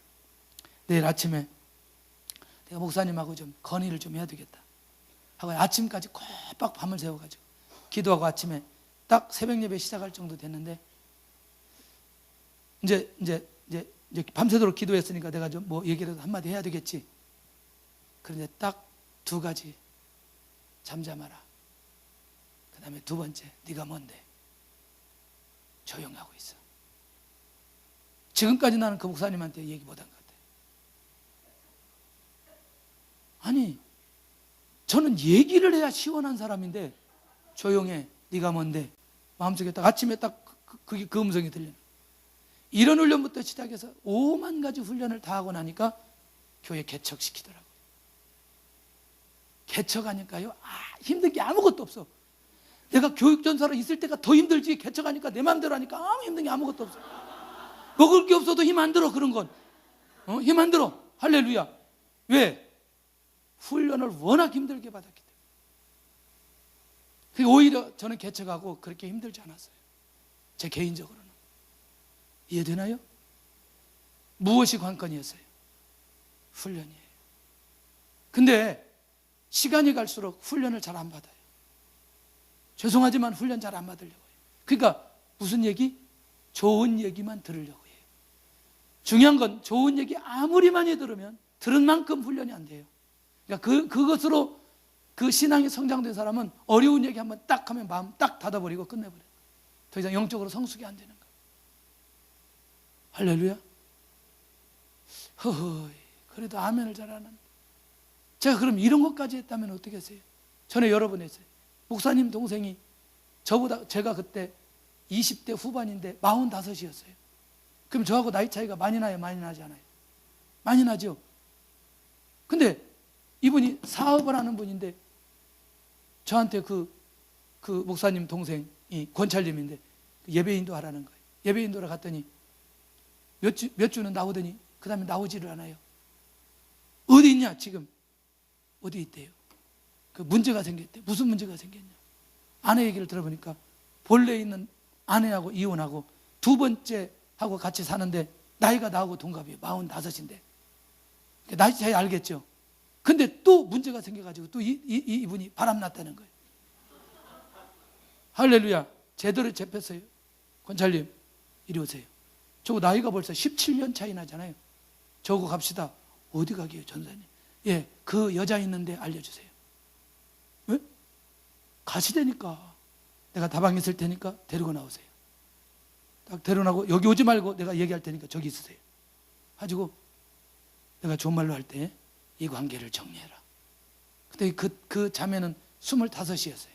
내일 아침에 내가 목사님하고 좀 건의를 좀 해야 되겠다 하고 아침까지 꼬박 밤을 새워가지고 기도하고 아침에 딱 새벽 예배 시작할 정도 됐는데 이제 밤새도록 기도했으니까 내가 좀 뭐 얘기라도 한마디 해야 되겠지. 그런데 딱 두 가지. 잠잠하라. 그 다음에 두 번째, 네가 뭔데? 조용히 하고 있어. 지금까지 나는 그 목사님한테 얘기 못한 것 같아요. 아니, 저는 얘기를 해야 시원한 사람인데 조용해. 네가 뭔데? 마음속에 딱 아침에 딱 그 음성이 들려요. 이런 훈련부터 시작해서 5만 가지 훈련을 다 하고 나니까 교회 개척시키더라고요. 개척하니까요, 힘든 게 아무것도 없어. 내가 교육전사로 있을 때가 더 힘들지. 개척하니까 내 마음대로 하니까 아무 힘든 게 아무것도 없어. 먹을 게 없어도 힘 안 들어. 그런 건 힘 안 들어. 할렐루야. 왜? 훈련을 워낙 힘들게 받았기 때문에. 오히려 저는 개척하고 그렇게 힘들지 않았어요. 제 개인적으로는. 이해되나요? 무엇이 관건이었어요? 훈련이에요. 근데 시간이 갈수록 훈련을 잘 안 받아요. 죄송하지만 훈련 잘 안 받으려고 해요. 그러니까 무슨 얘기? 좋은 얘기만 들으려고 해요. 중요한 건 좋은 얘기 아무리 많이 들으면 들은 만큼 훈련이 안 돼요. 그러니까 그것으로 그 신앙이 성장된 사람은 어려운 얘기 한번 딱 하면 마음 딱 닫아버리고 끝내버려요. 더 이상 영적으로 성숙이 안 되는 거예요. 할렐루야. 허허, 그래도 아멘을 잘하는. 제가 그럼 이런 것까지 했다면 어떻게 했어요? 전에 여러 번 했어요. 목사님 동생이 저보다, 제가 그때 20대 후반인데 45이었어요. 그럼 저하고 나이 차이가 많이 나요? 많이 나지 않아요? 많이 나죠? 근데 이분이 사업을 하는 분인데 저한테 그 목사님 동생이 권찰님인데 예배인도 하라는 거예요. 예배인도를 갔더니 몇 주는 나오더니 그 다음에 나오지를 않아요. 어디 있냐 지금? 어디 있대요? 그 문제가 생겼대. 무슨 문제가 생겼냐? 아내 얘기를 들어보니까 본래 있는 아내하고 이혼하고 두 번째 하고 같이 사는데 나이가 나하고 동갑이에요. 45인데. 나이 차이 알겠죠? 근데 또 문제가 생겨가지고 또 이분이 바람났다는 거예요. 할렐루야. 제대로 잡혔어요. 권찰님 이리 오세요. 저거 나이가 벌써 17년 차이 나잖아요. 저거 갑시다. 어디 가게요 전사님? 예, 그 여자 있는데 알려주세요. 왜? 가시되니까. 내가 다방에 있을 테니까 데리고 나오세요. 딱 데려나고 여기 오지 말고 내가 얘기할 테니까 저기 있으세요. 가지고 내가 좋은 말로 할 때 이 관계를 정리해라. 그때 그 자매는 25이었어요.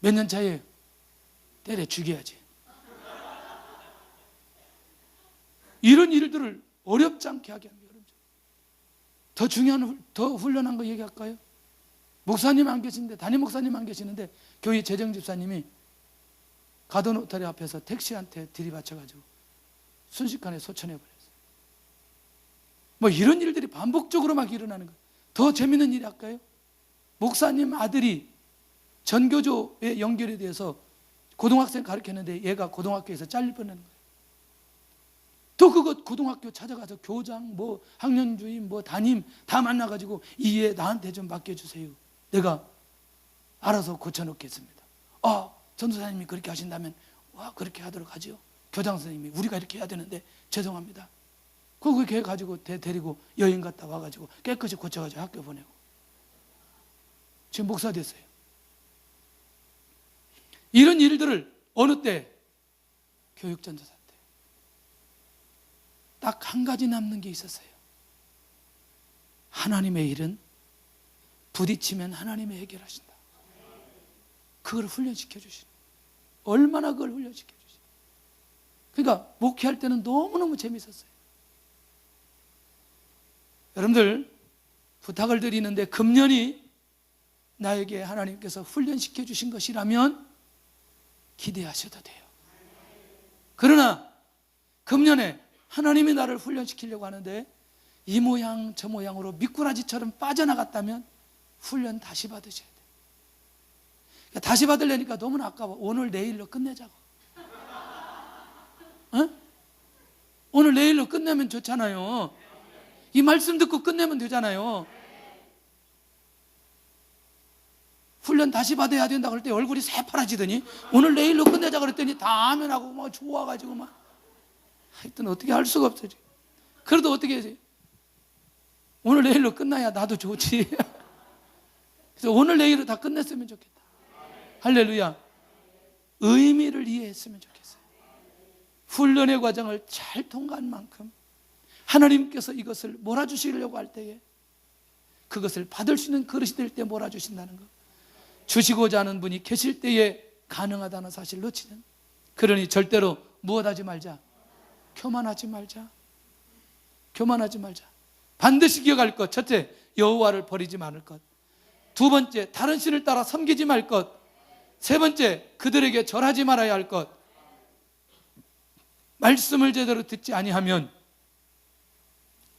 몇 년 차예요? 때려 죽여야지. 이런 일들을 어렵지 않게 하게 합니다. 더 중요한, 더 훈련한 거 얘기할까요? 목사님 안 계신데, 담임 목사님 안 계시는데 교회 재정집사님이 가든 호텔 앞에서 택시한테 들이받쳐가지고 순식간에 소천해버렸어요. 뭐 이런 일들이 반복적으로 막 일어나는 거예요. 더 재밌는 일이 할까요? 목사님 아들이 전교조에 연결이 돼서 고등학생 가르쳤는데 얘가 고등학교에서 잘릴 뻔하는 거예요. 또 그거 고등학교 찾아가서 교장, 뭐 학년주임, 뭐 담임 다 만나가지고 이 애 나한테 좀 맡겨주세요. 내가 알아서 고쳐놓겠습니다. 전도사님이 그렇게 하신다면 그렇게 하도록 하죠. 교장 선생님이 우리가 이렇게 해야 되는데 죄송합니다. 그렇게 해가지고 데리고 여행 갔다 와가지고 깨끗이 고쳐가지고 학교 보내고 지금 목사 됐어요. 이런 일들을 어느 때? 교육전도사 때. 딱 한 가지 남는 게 있었어요. 하나님의 일은 부딪히면 하나님이 해결하신다. 그걸 훈련시켜 주시는. 얼마나 그걸 훈련시켜 주시는. 그러니까 목회할 때는 너무너무 재밌었어요. 여러분들 부탁을 드리는데 금년이 나에게 하나님께서 훈련시켜 주신 것이라면 기대하셔도 돼요. 그러나 금년에 하나님이 나를 훈련시키려고 하는데 이 모양 저 모양으로 미꾸라지처럼 빠져나갔다면 훈련 다시 받으셔야 돼요. 그러니까 다시 받으려니까 너무나 아까워. 오늘 내일로 끝내자고. 어? 오늘 내일로 끝내면 좋잖아요. 이 말씀 듣고 끝내면 되잖아요. 훈련 다시 받아야 된다 그럴 때 얼굴이 새파라지더니 오늘 내일로 끝내자 그랬더니 다 하면 하고 막 좋아가지고 막 하여튼 어떻게 할 수가 없어요. 그래도 어떻게 해야지? 오늘 내일로 끝나야 나도 좋지. 그래서 오늘 내일로 다 끝냈으면 좋겠다. 할렐루야. 의미를 이해했으면 좋겠어요. 훈련의 과정을 잘 통과한 만큼 하나님께서 이것을 몰아주시려고 할 때에 그것을 받을 수 있는 그릇이 될 때 몰아주신다는 것, 주시고자 하는 분이 계실 때에 가능하다는 사실을 놓치는. 그러니 절대로 무엇하지 말자? 교만하지 말자. 교만하지 말자. 반드시 기억할 것. 첫째, 여호와를 버리지 말을 것. 두 번째, 다른 신을 따라 섬기지 말 것. 세 번째, 그들에게 절하지 말아야 할 것. 말씀을 제대로 듣지 아니하면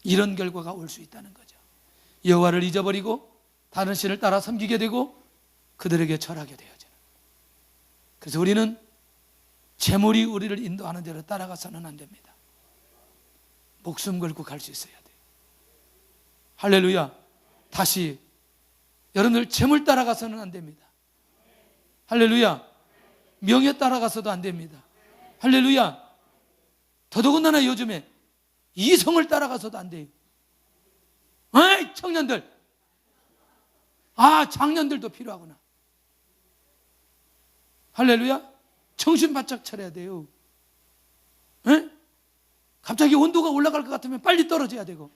이런 결과가 올 수 있다는 거죠. 여호와를 잊어버리고 다른 신을 따라 섬기게 되고 그들에게 절하게 되어지는. 그래서 우리는 재물이 우리를 인도하는 대로 따라가서는 안 됩니다. 목숨 걸고 갈 수 있어야 돼요. 할렐루야. 다시 여러분들 재물 따라가서는 안 됩니다. 할렐루야. 명예 따라가서도 안 됩니다. 할렐루야. 더더군다나 요즘에 이성을 따라가서도 안 돼요. 에이, 청년들. 장년들도 필요하구나. 할렐루야. 정신 바짝 차려야 돼요. 에? 갑자기 온도가 올라갈 것 같으면 빨리 떨어져야 되고.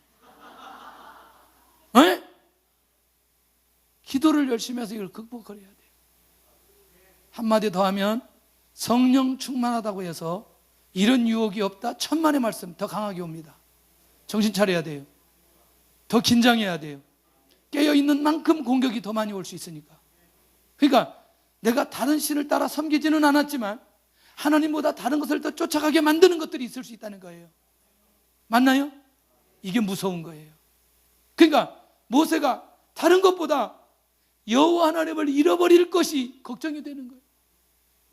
에? 기도를 열심히 해서 이걸 극복해야 돼요. 한마디 더 하면 성령 충만하다고 해서 이런 유혹이 없다. 천만의 말씀 더 강하게 옵니다. 정신 차려야 돼요. 더 긴장해야 돼요. 깨어있는 만큼 공격이 더 많이 올 수 있으니까. 그러니까 내가 다른 신을 따라 섬기지는 않았지만 하나님보다 다른 것을 더 쫓아가게 만드는 것들이 있을 수 있다는 거예요. 맞나요? 이게 무서운 거예요. 그러니까 모세가 다른 것보다 여호와 하나님을 잃어버릴 것이 걱정이 되는 거예요.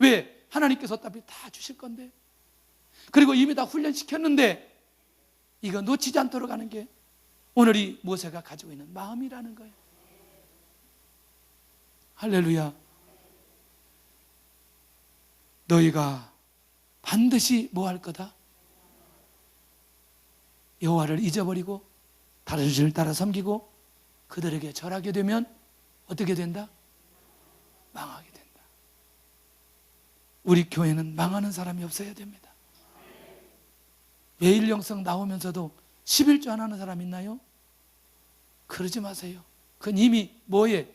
왜? 하나님께서 어차피 다 주실 건데, 그리고 이미 다 훈련시켰는데 이거 놓치지 않도록 하는 게 오늘 이 모세가 가지고 있는 마음이라는 거예요. 할렐루야. 너희가 반드시 뭐 할 거다? 여호와를 잊어버리고 다른 신을 따라 섬기고 그들에게 절하게 되면 어떻게 된다? 망하게 된다. 우리 교회는 망하는 사람이 없어야 됩니다. 매일 영성 나오면서도 11조 안 하는 사람 있나요? 그러지 마세요. 그건 이미 뭐에?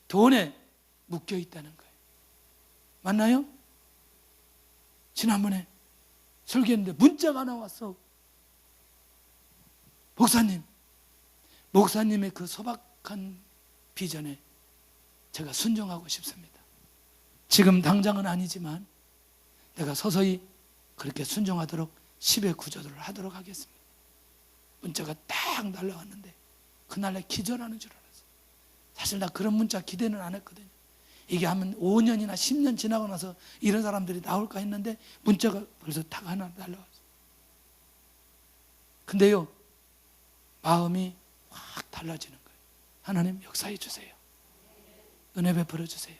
돈에 묶여 있다는 거예요. 맞나요? 지난번에 설교했는데 문자가 하나 왔어. 목사님의 그 소박한 비전에 제가 순종하고 싶습니다. 지금 당장은 아니지만 내가 서서히 그렇게 순종하도록 10의 구조를 하도록 하겠습니다. 문자가 딱 날라왔는데 그날에 기절하는 줄 알았어요. 사실 나 그런 문자 기대는 안 했거든요. 이게 하면 5년이나 10년 지나고 나서 이런 사람들이 나올까 했는데 문자가 벌써 딱 하나 날라왔어요. 근데요, 마음이 확 달라지는 거예요. 하나님 역사해 주세요. 은혜 베풀어 주세요.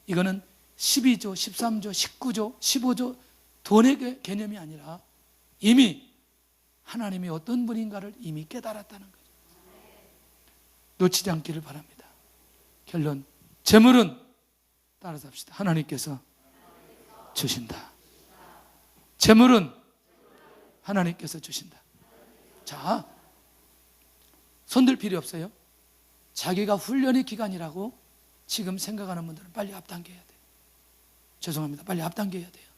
이거는 12조, 13조, 19조, 15조 돈의 개념이 아니라 이미 하나님이 어떤 분인가를 이미 깨달았다는 거죠. 놓치지 않기를 바랍니다. 결론, 재물은 따라서 합시다. 하나님께서 주신다. 재물은 하나님께서 주신다. 자, 손들 필요 없어요. 자기가 훈련의 기간이라고 지금 생각하는 분들은 빨리 앞당겨야 돼요. 죄송합니다. 빨리 앞당겨야 돼요.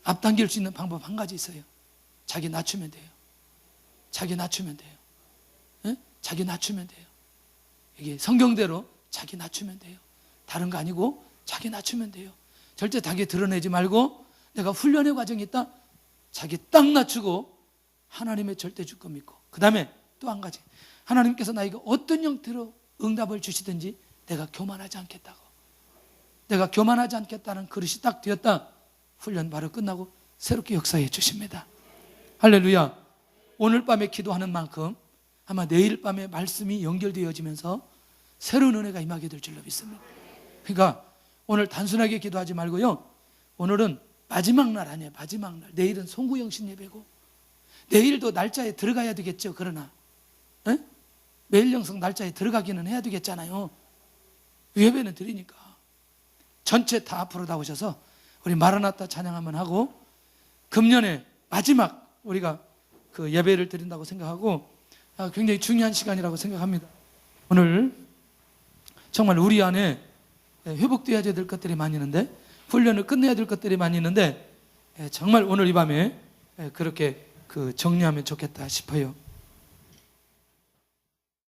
앞당길 수 있는 방법 한 가지 있어요. 자기 낮추면 돼요. 자기 낮추면 돼요. 네? 자기 낮추면 돼요. 이게 성경대로 자기 낮추면 돼요. 다른 거 아니고 자기 낮추면 돼요. 절대 자기 드러내지 말고 내가 훈련의 과정이 있다. 자기 딱 낮추고 하나님의 절대주권 믿고, 그 다음에 또 한 가지, 하나님께서 나에게 어떤 형태로 응답을 주시든지 내가 교만하지 않겠다고. 내가 교만하지 않겠다는 그릇이 딱 되었다. 훈련 바로 끝나고 새롭게 역사해 주십니다. 할렐루야. 오늘 밤에 기도하는 만큼 아마 내일 밤에 말씀이 연결되어지면서 새로운 은혜가 임하게 될 줄로 믿습니다. 그러니까 오늘 단순하게 기도하지 말고요, 오늘은 마지막 날 아니에요. 마지막 날. 내일은 송구영신 예배고 내일도 날짜에 들어가야 되겠죠. 그러나 매일 영성 날짜에 들어가기는 해야 되겠잖아요. 예배는 드리니까 전체 다 앞으로 나오셔서 우리 마라나타 찬양 한번 하고 금년에 마지막 우리가 그 예배를 드린다고 생각하고 굉장히 중요한 시간이라고 생각합니다. 오늘 정말 우리 안에 회복되어야 될 것들이 많이 있는데, 훈련을 끝내야 될 것들이 많이 있는데, 정말 오늘 이 밤에 그렇게 정리하면 좋겠다 싶어요.